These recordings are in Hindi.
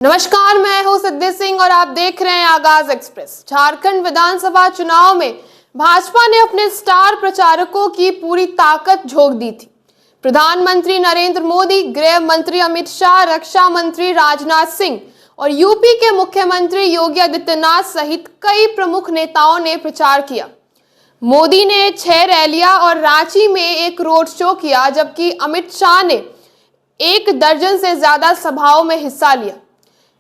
नमस्कार, मैं हूं सिद्धि सिंह और आप देख रहे हैं आगाज एक्सप्रेस। झारखंड विधानसभा चुनाव में भाजपा ने अपने स्टार प्रचारकों की पूरी ताकत झोंक दी थी। प्रधानमंत्री नरेंद्र मोदी, गृह मंत्री अमित शाह, रक्षा मंत्री राजनाथ सिंह और यूपी के मुख्यमंत्री योगी आदित्यनाथ सहित कई प्रमुख नेताओं ने प्रचार किया। मोदी ने 6 रैलियां और रांची में एक रोड शो किया, जबकि अमित शाह ने 1 दर्जन से ज्यादा सभाओं में हिस्सा लिया।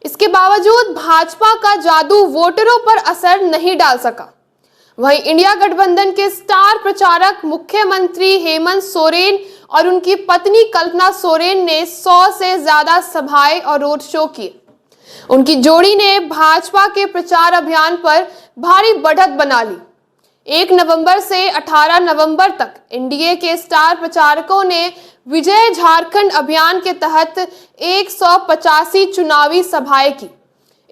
इसके बावजूद भाजपा का जादू वोटरों पर असर नहीं डाल सका। वहीं इंडिया गठबंधन के स्टार प्रचारक मुख्यमंत्री हेमंत सोरेन और उनकी पत्नी कल्पना सोरेन ने 100 से ज्यादा सभाएं और रोड शो किए। उनकी जोड़ी ने भाजपा के प्रचार अभियान पर भारी बढ़त बना ली। 1 नवंबर से 18 नवंबर तक एनडीए के स्टार प्रचारकों ने विजय झारखंड अभियान के तहत 185 चुनावी सभाएं की।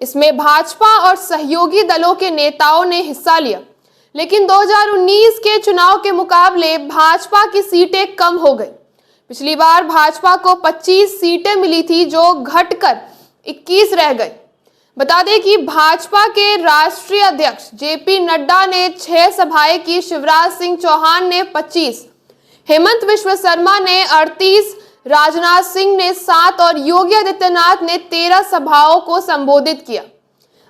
इसमें भाजपा और सहयोगी दलों के नेताओं ने हिस्सा लिया, लेकिन 2019 के चुनाव के मुकाबले भाजपा की सीटें कम हो गई। पिछली बार भाजपा को 25 सीटें मिली थी, जो घटकर 21 रह गई। बता दें कि भाजपा के राष्ट्रीय अध्यक्ष जेपी नड्डा ने 6 सभाएं की, शिवराज सिंह चौहान ने 25, हेमंत विश्व शर्मा ने 38, राजनाथ सिंह ने 7 और योगी आदित्यनाथ ने 13 सभाओं को संबोधित किया।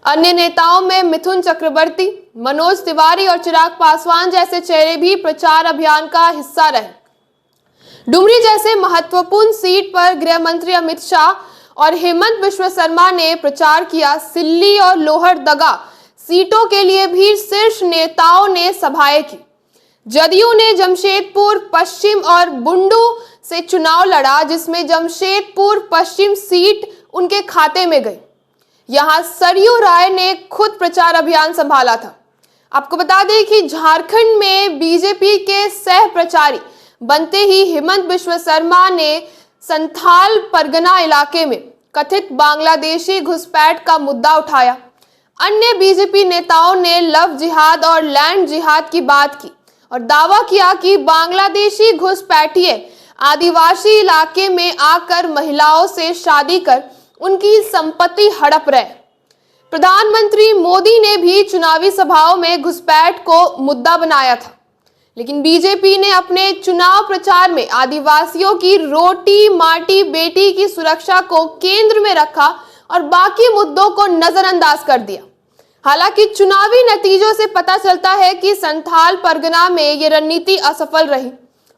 अन्य नेताओं में मिथुन चक्रवर्ती, मनोज तिवारी और चिराग पासवान जैसे चेहरे भी प्रचार अभियान का हिस्सा रहे। डुमरी जैसे महत्वपूर्ण सीट पर गृह मंत्री अमित शाह और हेमंत विश्व शर्मा ने प्रचार किया। सिल्ली और लोहरदगा सीटों के लिए भी शीर्ष नेताओं ने सभाएं की। जदयू ने जमशेदपुर पश्चिम और बुंडू से चुनाव लड़ा, जिसमें जमशेदपुर पश्चिम सीट उनके खाते में गई। यहां सरयू राय ने खुद प्रचार अभियान संभाला था। आपको बता दें कि झारखंड में बीजेपी के सह प्रचारी बनते ही हेमंत विश्व शर्मा ने संथाल परगना इलाके में कथित बांग्लादेशी घुसपैठ का मुद्दा उठाया। अन्य बीजेपी नेताओं ने लव जिहाद और लैंड जिहाद की बात की और दावा किया कि बांग्लादेशी घुसपैठिए आदिवासी इलाके में आकर महिलाओं से शादी कर उनकी संपत्ति हड़प रहे। प्रधानमंत्री मोदी ने भी चुनावी सभाओं में घुसपैठ को मुद्दा बनाया था, लेकिन बीजेपी ने अपने चुनाव प्रचार में आदिवासियों की रोटी माटी बेटी की सुरक्षा को केंद्र में रखा और बाकी मुद्दों को नजरअंदाज कर दिया। हालांकि चुनावी नतीजों से पता चलता है कि संथाल परगना में ये रणनीति असफल रही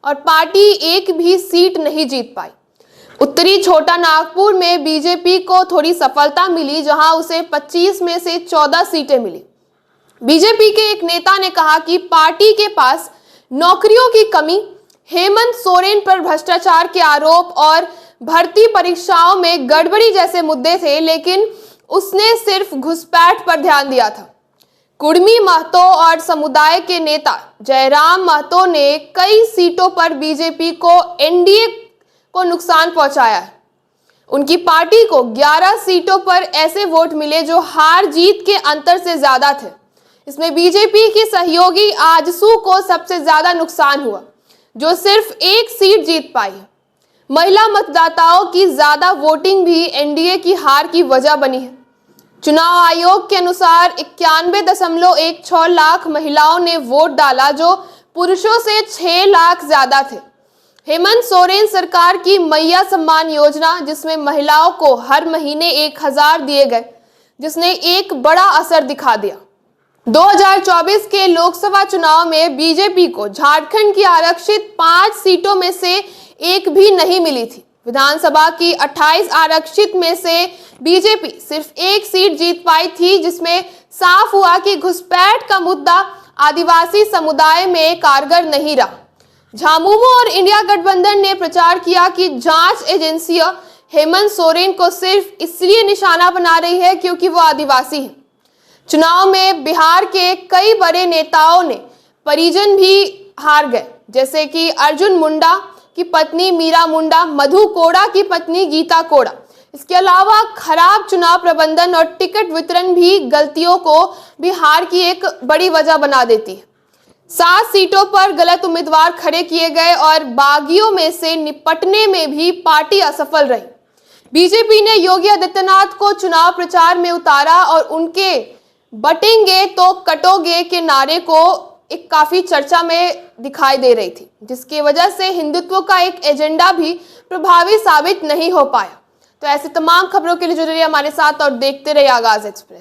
और पार्टी एक भी सीट नहीं जीत पाई। उत्तरी छोटा नागपुर में बीजेपी को थोड़ी सफलता मिली, जहां उसे 25 में से 14 सीटें मिली। बीजेपी के एक नेता ने कहा कि पार्टी के पास नौकरियों की कमी, हेमंत सोरेन पर भ्रष्टाचार के आरोप और भर्ती परीक्षाओं में गड़बड़ी जैसे मुद्दे थे, लेकिन उसने सिर्फ घुसपैठ पर ध्यान दिया था। कुर्मी महतो और समुदाय के नेता जयराम महतो ने कई सीटों पर बीजेपी को एनडीए को नुकसान पहुंचाया है। उनकी पार्टी को 11 सीटों पर ऐसे वोट मिले जो हार जीत के अंतर से ज्यादा थे। इसमें बीजेपी की सहयोगी आजसू को सबसे ज्यादा नुकसान हुआ, जो सिर्फ 1 सीट जीत पाई है। महिला मतदाताओं की ज्यादा वोटिंग भी एनडीए की हार की वजह बनी है। चुनाव आयोग के अनुसार 91.16 लाख महिलाओं ने वोट डाला, जो पुरुषों से 6 लाख ज्यादा थे। हेमंत सोरेन सरकार की मैया सम्मान योजना, जिसमें महिलाओं को हर महीने 1000 दिए गए, जिसने एक बड़ा असर दिखा दिया। 2024 के लोकसभा चुनाव में बीजेपी को झारखंड की आरक्षित 5 सीटों में से एक भी नहीं मिली थी। विधानसभा की 28 आरक्षित में से बीजेपी सिर्फ 1 सीट जीत पाई थी, जिसमें साफ हुआ कि घुसपैठ का मुद्दा आदिवासी समुदाय में कारगर नहीं रहा। झामुमो और इंडिया गठबंधन ने प्रचार किया कि जांच एजेंसियां हेमंत सोरेन को सिर्फ इसलिए निशाना बना रही है क्योंकि वो आदिवासी है। चुनाव में बिहार के कई बड़े नेताओं ने परिजन भी हार गए, जैसे कि अर्जुन मुंडा की पत्नी मीरा मुंडा, मधु कोड़ा की पत्नी गीता कोड़ा। इसके अलावा खराब चुनाव प्रबंधन और टिकट वितरण भी गलतियों को बिहार की एक बड़ी वजह बना देती है। 7 सीटों पर गलत उम्मीदवार खड़े किए गए और बागियों में से निपटने में भी पार्टी असफल रही। बीजेपी ने योगी आदित्यनाथ को चुनाव प्रचार में उतारा और उनके बटेंगे तो कटोगे के नारे को एक काफी चर्चा में दिखाई दे रही थी, जिसकी वजह से हिंदुत्व का एक एजेंडा भी प्रभावी साबित नहीं हो पाया। तो ऐसे तमाम खबरों के लिए जुड़े रहिए हमारे साथ और देखते रहिए आगाज एक्सप्रेस।